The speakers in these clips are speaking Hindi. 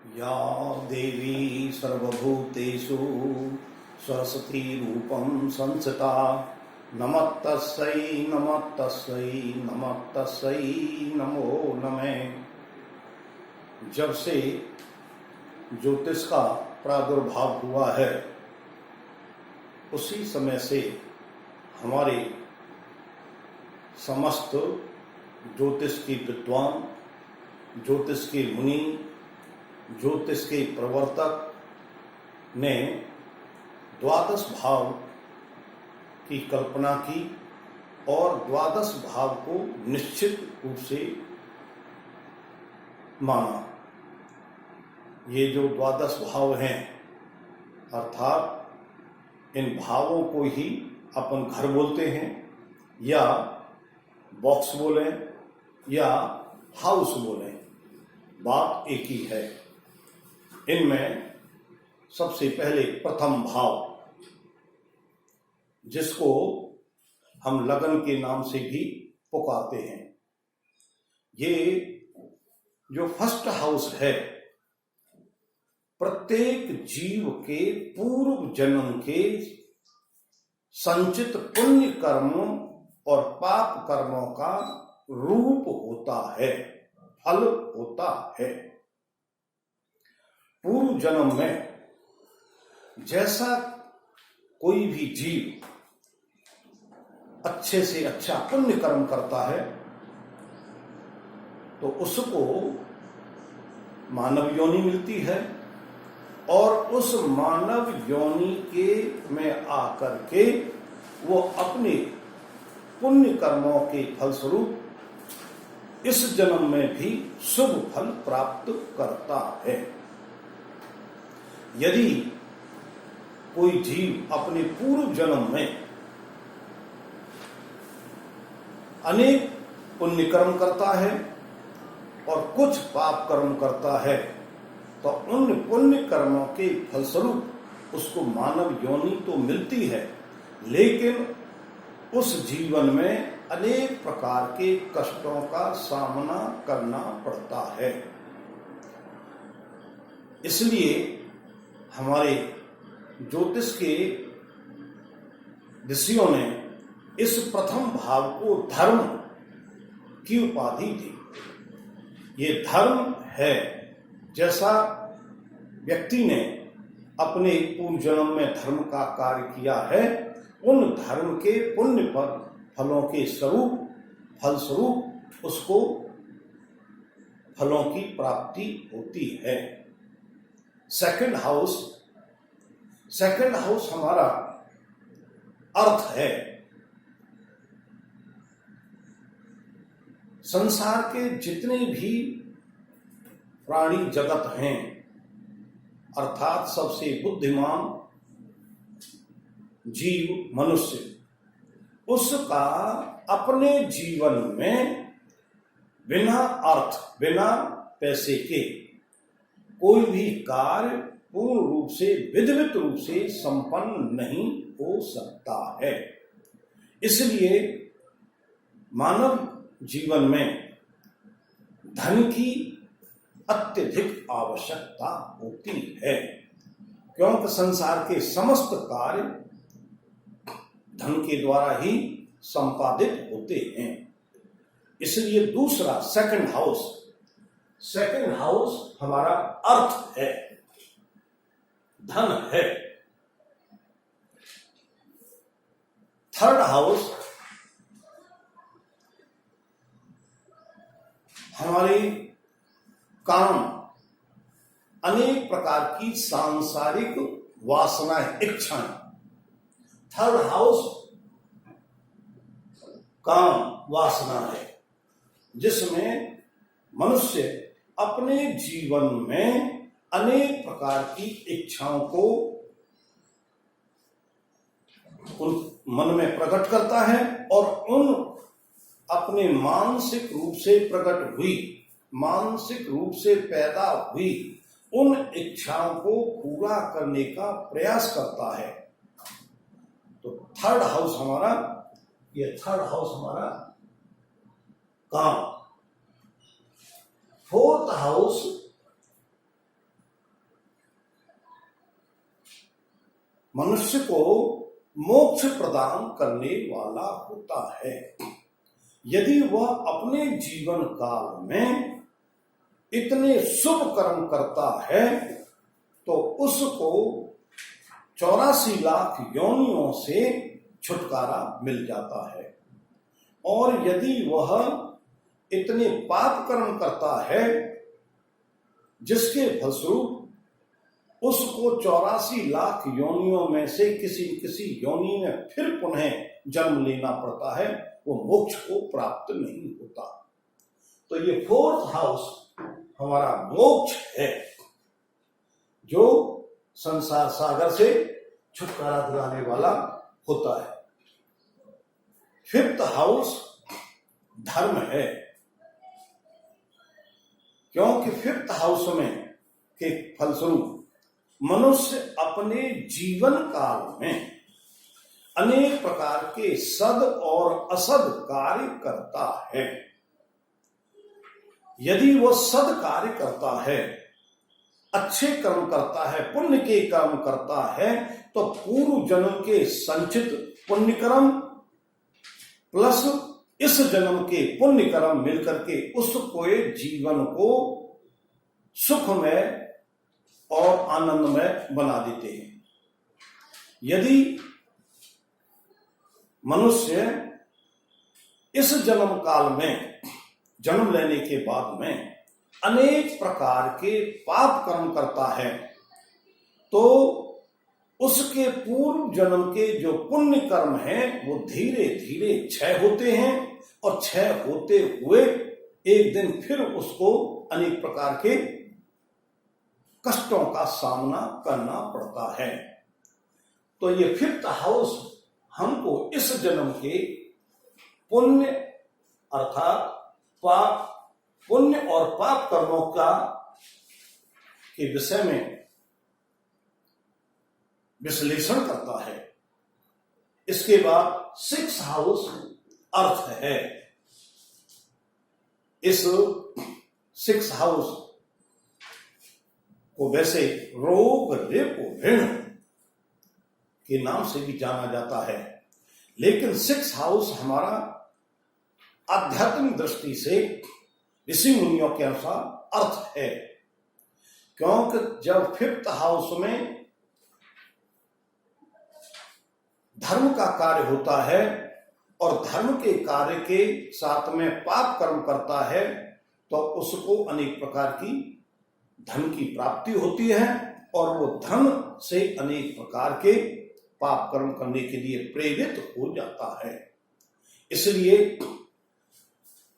या देवी सर्वभूतेषु सरस्वती रूपं संस्थिता नमस्तस्यै नमस्तस्यै नमस्तस्यै नमो नमः। जब से ज्योतिष का प्रादुर्भाव हुआ है उसी समय से हमारे समस्त ज्योतिष के विद्वान, ज्योतिष के मुनि, ज्योतिष के प्रवर्तक ने द्वादश भाव की कल्पना की और द्वादश भाव को निश्चित रूप से माना। ये जो द्वादश भाव हैं अर्थात इन भावों को ही अपन घर बोलते हैं या बॉक्स बोलें या हाउस बोलें, बात एक ही है। इनमें सबसे पहले प्रथम भाव, जिसको हम लगन के नाम से भी पुकारते हैं, ये जो फर्स्ट हाउस है प्रत्येक जीव के पूर्व जन्म के संचित पुण्य कर्मों और पाप कर्मों का रूप होता है, फल होता है। पूर्व जन्म में जैसा कोई भी जीव अच्छे से अच्छा पुण्य कर्म करता है तो उसको मानव योनि मिलती है और उस मानव योनि के में आकर के वो अपने पुण्य कर्मों के फलस्वरूप इस जन्म में भी शुभ फल प्राप्त करता है। यदि कोई जीव अपने पूर्व जन्म में अनेक पुण्य कर्म करता है और कुछ पाप कर्म करता है तो उन पुण्य कर्मों के फलस्वरूप उसको मानव योनि तो मिलती है, लेकिन उस जीवन में अनेक प्रकार के कष्टों का सामना करना पड़ता है। इसलिए हमारे ज्योतिष के ऋषियों ने इस प्रथम भाव को धर्म की उपाधि दी। ये धर्म है, जैसा व्यक्ति ने अपने पूर्व जन्म में धर्म का कार्य किया है, उन धर्म के पुण्य फलों के फलस्वरूप उसको फलों की प्राप्ति होती है। सेकंड हाउस हमारा अर्थ है। संसार के जितने भी प्राणी जगत हैं अर्थात सबसे बुद्धिमान जीव मनुष्य, उसका अपने जीवन में बिना अर्थ, बिना पैसे के कोई भी कार्य पूर्ण रूप से विधिवत रूप से संपन्न नहीं हो सकता है। इसलिए मानव जीवन में धन की अत्यधिक आवश्यकता होती है, क्योंकि संसार के समस्त कार्य धन के द्वारा ही संपादित होते हैं। इसलिए दूसरा सेकंड हाउस हमारा अर्थ है, धन है। थर्ड हाउस हमारे काम, अनेक प्रकार की सांसारिक वासनाएं, इच्छाएं। थर्ड हाउस काम वासना है, जिसमें मनुष्य अपने जीवन में अनेक प्रकार की इच्छाओं को उन मन में प्रकट करता है और उन अपने मानसिक रूप से प्रकट हुई, मानसिक रूप से पैदा हुई उन इच्छाओं को पूरा करने का प्रयास करता है। तो थर्ड हाउस हमारा काम। फोर्थ हाउस मनुष्य को मोक्ष प्रदान करने वाला होता है। यदि वह अपने जीवन काल में इतने शुभ कर्म करता है तो उसको 84 लाख योनियों से छुटकारा मिल जाता है। और यदि वह इतने पाप कर्म करता है जिसके फलस्वरूप उसको 84 लाख योनियों में से किसी योनि में फिर पुनः जन्म लेना पड़ता है, वो मोक्ष को प्राप्त नहीं होता। तो ये 4th हाउस हमारा मोक्ष है, जो संसार सागर से छुटकारा दिलाने वाला होता है। 5th हाउस धर्म है, क्योंकि 5th हाउस में के फलस्वरूप मनुष्य अपने जीवन काल में अनेक प्रकार के सद और असद कार्य करता है। यदि वह सद कार्य करता है, अच्छे कर्म करता है, पुण्य के कर्म करता है, तो पूर्व जन्म के संचित पुण्य कर्म प्लस इस जन्म के पुण्य कर्म मिलकर के उसको जीवन को सुखमय और आनंदमय बना देते हैं। यदि मनुष्य इस जन्म काल में जन्म लेने के बाद में अनेक प्रकार के पाप कर्म करता है, तो उसके पूर्व जन्म के जो पुण्य कर्म हैं वो धीरे धीरे क्षय होते हैं, और क्षय होते हुए एक दिन फिर उसको अनेक प्रकार के कष्टों का सामना करना पड़ता है। तो ये 5th हाउस हमको इस जन्म के पुण्य अर्थात पुण्य और पाप कर्मों का के विषय में विश्लेषण करता है। इसके बाद 6th हाउस अर्थ है। इस 6th हाउस को वैसे रोग रिप ऋण के नाम से भी जाना जाता है, लेकिन 6th हाउस हमारा आध्यात्मिक दृष्टि से ऋषि मुनियों के अनुसार अर्थ है, क्योंकि जब 5th हाउस में धर्म का कार्य होता है और धर्म के कार्य के साथ में पाप कर्म करता है, तो उसको अनेक प्रकार की धन की प्राप्ति होती है, और वो धन से अनेक प्रकार के पाप कर्म करने के लिए प्रेरित हो जाता है। इसलिए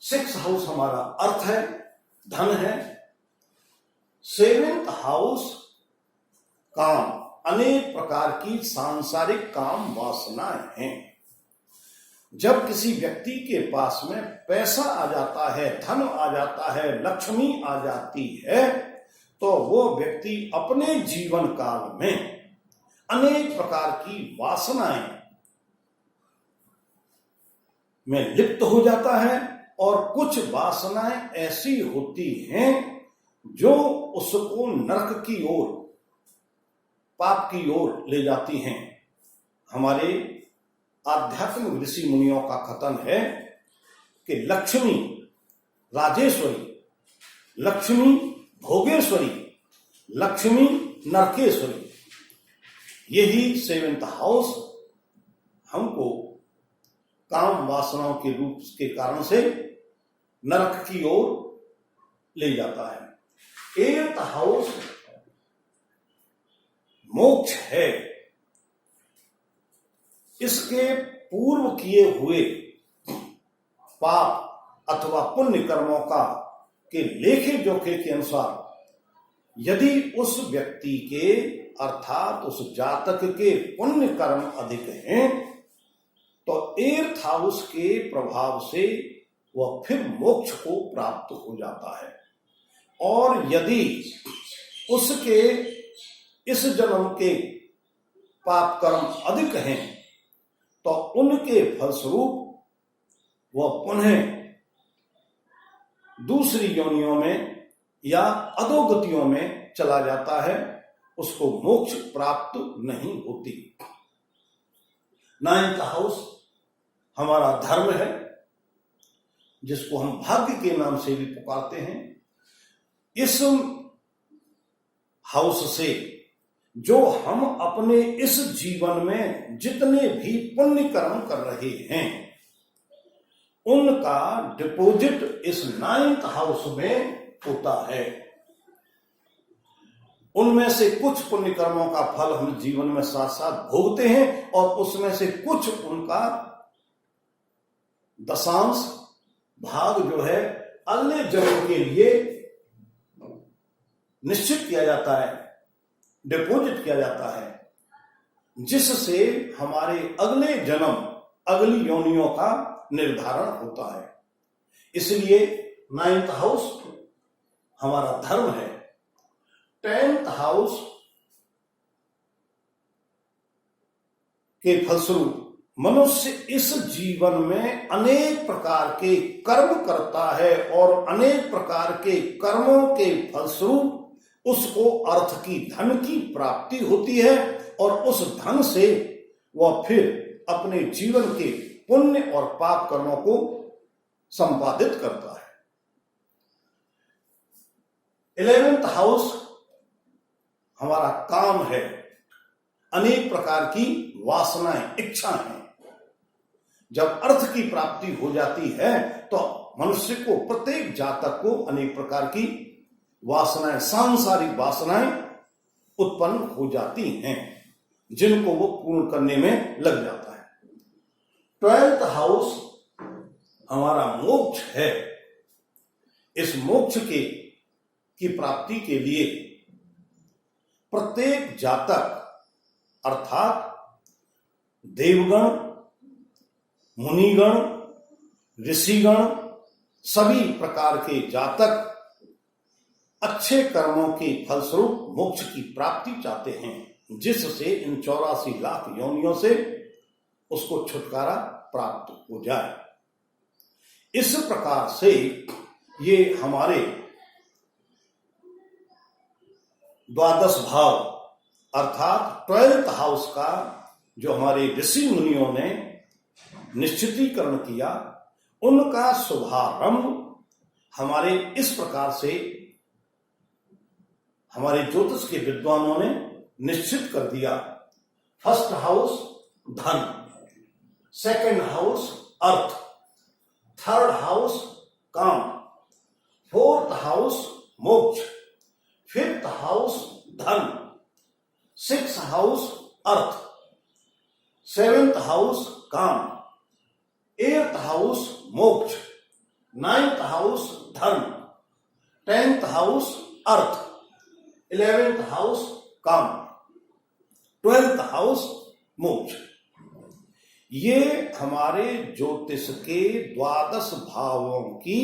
6th हाउस हमारा अर्थ है, धन है। 7th हाउस काम, अनेक प्रकार की सांसारिक काम वासनाएं हैं। जब किसी व्यक्ति के पास में पैसा आ जाता है, धन आ जाता है, लक्ष्मी आ जाती है, तो वो व्यक्ति अपने जीवन काल में अनेक प्रकार की वासनाएं में लिप्त हो जाता है, और कुछ वासनाएं ऐसी होती हैं जो उसको नरक की ओर, पाप की ओर ले जाती हैं। हमारे आध्यात्मिक ऋषि मुनियों का कथन है कि लक्ष्मी राजेश्वरी, लक्ष्मी भोगेश्वरी, लक्ष्मी नरकेश्वरी, यही 7th हाउस हमको काम वासनाओं के रूप के कारण से नरक की ओर ले जाता है। 8th हाउस मोक्ष है। इसके पूर्व किए हुए पाप अथवा पुण्य कर्मों का के लेखे जोखे के अनुसार यदि उस व्यक्ति के अर्थात उस जातक के पुण्य कर्म अधिक हैं, तो 8th हाउस के प्रभाव से वह फिर मोक्ष को प्राप्त हो जाता है। और यदि उसके इस जन्म के पाप कर्म अधिक हैं, तो उनके फलस्वरूप वह पुनः दूसरी योनियों में या अधोगतियों में चला जाता है, उसको मोक्ष प्राप्त नहीं होती। 9th हाउस हमारा धर्म है, जिसको हम भाग्य के नाम से भी पुकारते हैं। इस हाउस से जो हम अपने इस जीवन में जितने भी पुण्य कर्म कर रहे हैं उनका डिपॉजिट इस 9th हाउस में होता है। उनमें से कुछ पुण्य कर्मों का फल हम जीवन में साथ साथ भोगते हैं और उसमें से कुछ उनका दशांश भाग जो है अगले जन्म के लिए निश्चित किया जाता है, डिपॉजिट किया जाता है, जिससे हमारे अगले जन्म, अगली योनियों का निर्धारण होता है। इसलिए 9th हाउस हमारा धर्म है। 10th हाउस के फलस्वरूप मनुष्य इस जीवन में अनेक प्रकार के कर्म करता है और अनेक प्रकार के कर्मों के फलस्वरूप उसको अर्थ की, धन की प्राप्ति होती है और उस धन से वह फिर अपने जीवन के पुण्य और पाप कर्मों को संपादित करता है। 11th हाउस हमारा काम है। अनेक प्रकार की वासनाएं, इच्छा हैं। जब अर्थ की प्राप्ति हो जाती है तो मनुष्य को, प्रत्येक जातक को अनेक प्रकार की वासनाएं, सांसारिक वासनाएं उत्पन्न हो जाती हैं, जिनको वो पूर्ण करने में लग जाता है। 12th हाउस हमारा मोक्ष है। इस मोक्ष की प्राप्ति के लिए प्रत्येक जातक अर्थात देवगण, मुनिगण, ऋषिगण, सभी प्रकार के जातक अच्छे कर्मों के फलस्वरूप मोक्ष की प्राप्ति चाहते हैं, जिससे इन 84 लाख योनियों से उसको छुटकारा प्राप्त हो जाए। इस प्रकार से ये हमारे 12 भाव अर्थात 12th हाउस का जो हमारे ऋषि मुनियों ने निश्चितीकरण किया, उनका शुभारंभ हमारे इस प्रकार से हमारे ज्योतिष के विद्वानों ने निश्चित कर दिया। 1st हाउस धन, 2nd हाउस अर्थ, 3rd हाउस काम, 4th हाउस मोक्ष, 5th हाउस धन, 6th हाउस अर्थ, 7th हाउस काम, 8th हाउस मोक्ष, 9th हाउस धर्म, 10th हाउस अर्थ, 11th हाउस काम, 12th हाउस मोक्ष। ये हमारे ज्योतिष के 12 भावों की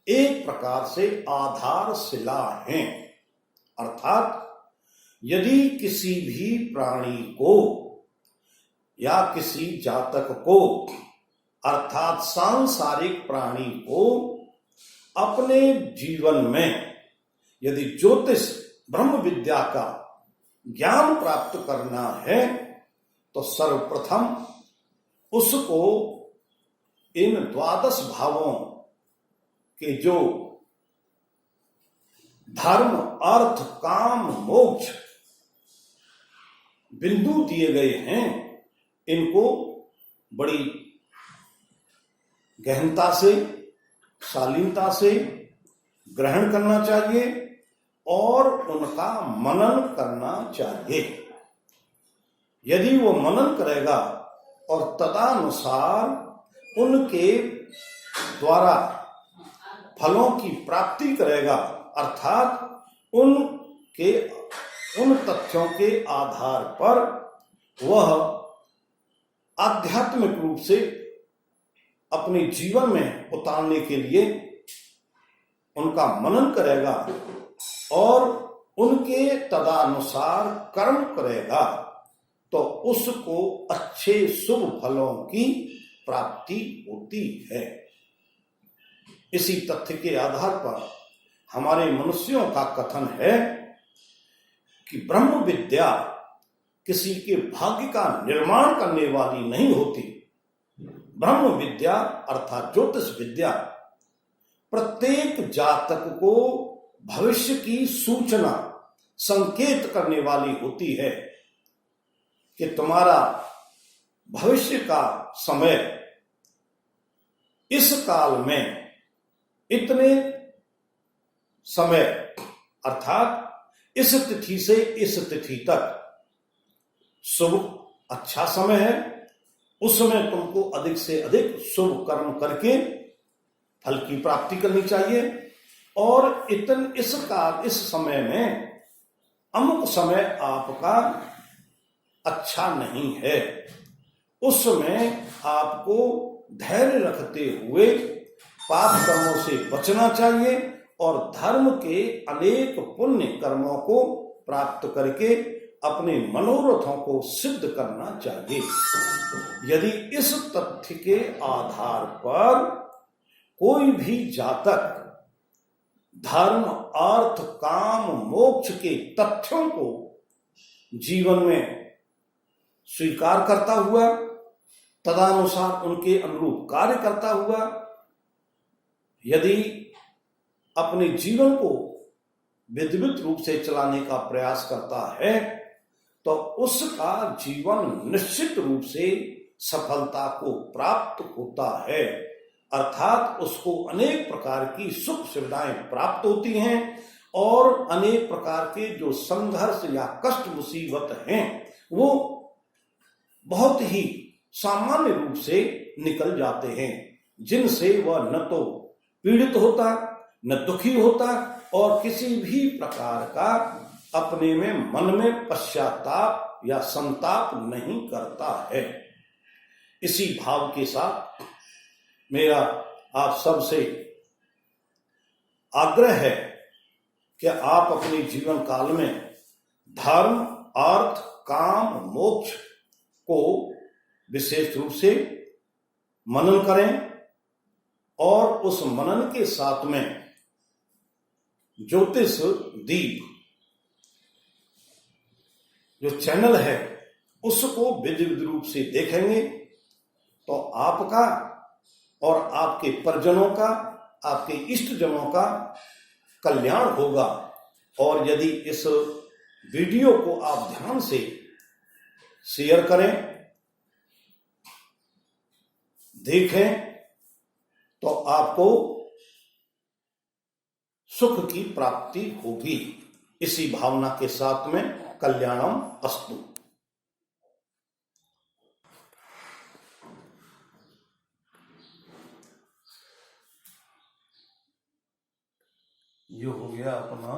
एक प्रकार से आधारशिला हैं। अर्थात यदि किसी भी प्राणी को या किसी जातक को अर्थात सांसारिक प्राणी को अपने जीवन में यदि ज्योतिष ब्रह्म विद्या का ज्ञान प्राप्त करना है तो सर्वप्रथम उसको इन 12 भावों के जो धर्म, अर्थ, काम, मोक्ष बिंदु दिए गए हैं, इनको बड़ी गहनता से, शालीनता से ग्रहण करना चाहिए और उनका मनन करना चाहिए। यदि वो मनन करेगा और तदनुसार उनके द्वारा फलों की प्राप्ति करेगा, अर्थात उन तथ्यों के आधार पर वह आध्यात्मिक रूप से अपने जीवन में उतारने के लिए उनका मनन करेगा और उनके तदनुसार कर्म करेगा तो उसको अच्छे शुभ फलों की प्राप्ति होती है। इसी तथ्य के आधार पर हमारे मनुष्यों का कथन है कि ब्रह्म विद्या किसी के भाग्य का निर्माण करने वाली नहीं होती। ब्रह्म विद्या अर्थात ज्योतिष विद्या प्रत्येक जातक को भविष्य की सूचना संकेत करने वाली होती है कि तुम्हारा भविष्य का समय इस काल में इतने समय अर्थात इस तिथि से इस तिथि तक शुभ अच्छा समय है, उसमें तुमको अधिक से अधिक शुभ कर्म करके फल की प्राप्ति करनी चाहिए। और इस समय में अमुक समय आपका अच्छा नहीं है, उसमें आपको धैर्य रखते हुए पाप कर्मों से बचना चाहिए और धर्म के अनेक पुण्य कर्मों को प्राप्त करके अपने मनोरथों को सिद्ध करना चाहिए। यदि इस तथ्य के आधार पर कोई भी जातक धर्म अर्थ काम मोक्ष के तथ्यों को जीवन में स्वीकार करता हुआ तदनुसार उनके अनुरूप कार्य करता हुआ यदि अपने जीवन को विधिवत रूप से चलाने का प्रयास करता है तो उसका जीवन निश्चित रूप से सफलता को प्राप्त होता है, अर्थात उसको अनेक प्रकार की सुख सुविधाएं प्राप्त होती हैं और अनेक प्रकार के जो संघर्ष या कष्ट मुसीबत हैं वो बहुत ही सामान्य रूप से निकल जाते हैं, जिनसे वह न तो पीड़ित होता न दुखी होता और किसी भी प्रकार का अपने में मन में पश्चाताप या संताप नहीं करता है। इसी भाव के साथ मेरा आप सबसे आग्रह है कि आप अपने जीवन काल में धर्म अर्थ काम मोक्ष को विशेष रूप से मनन करें और उस मनन के साथ में ज्योतिष दीप जो चैनल है उसको विधिवत रूप से देखेंगे तो आपका और आपके परिजनों का आपके इष्टजनों का कल्याण होगा। और यदि इस वीडियो को आप ध्यान से शेयर करें देखें तो आपको सुख की प्राप्ति होगी। इसी भावना के साथ में कल्याणम अस्तु। ये हो गया अपना